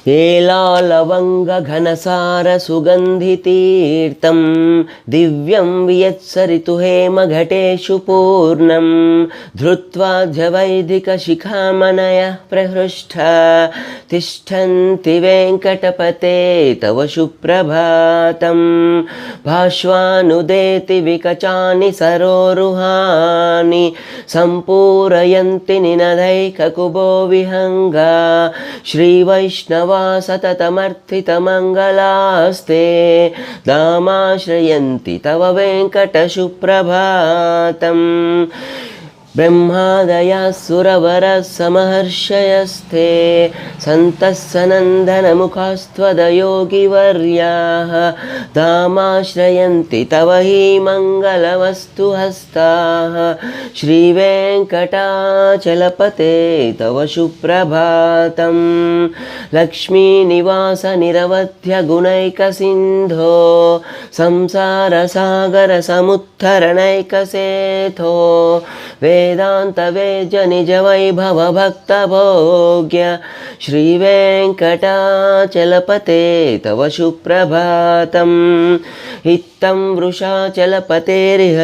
ఏలాలవంగఘనసారసుగन्धितीर्थं दिव्यं वियत्सरितुहेमघटेषु पूर्णं धृत्वाध्यवैदिकशिखामणयः प्रहृष्टा तिष्ठन्ति वेङ्कटपते तव सुप्रभातं भाष्वानुदेति विकचानि सरोरुहानि सम्पूरयन्ति निनदैककुबो विहङ्गा श्रीवैष्णवा सततमर्थितमङ्गलास्ते दामाश्रयन्ति तव वेङ्कटसुप्रभातम् ब्रह्मादयः सुरवरः समहर्षयस्ते सन्तः सनन्दनमुखास्त्वदयोगिवर्याः दामाश्रयन्ति तव हि मङ्गलवस्तुहस्ताः श्रीवेङ्कटाचलपते तव सुप्रभातं लक्ष्मीनिवासनिरवध्यगुणैकसिन्धो संसारसागरसमुत्थरणैकसेथो वेदान्तवेद्यनिजवैभवभक्तभोग्य श्रीवेङ्कटाचलपते तव सुप्रभातम् इत्थं वृषाचलपतेरिह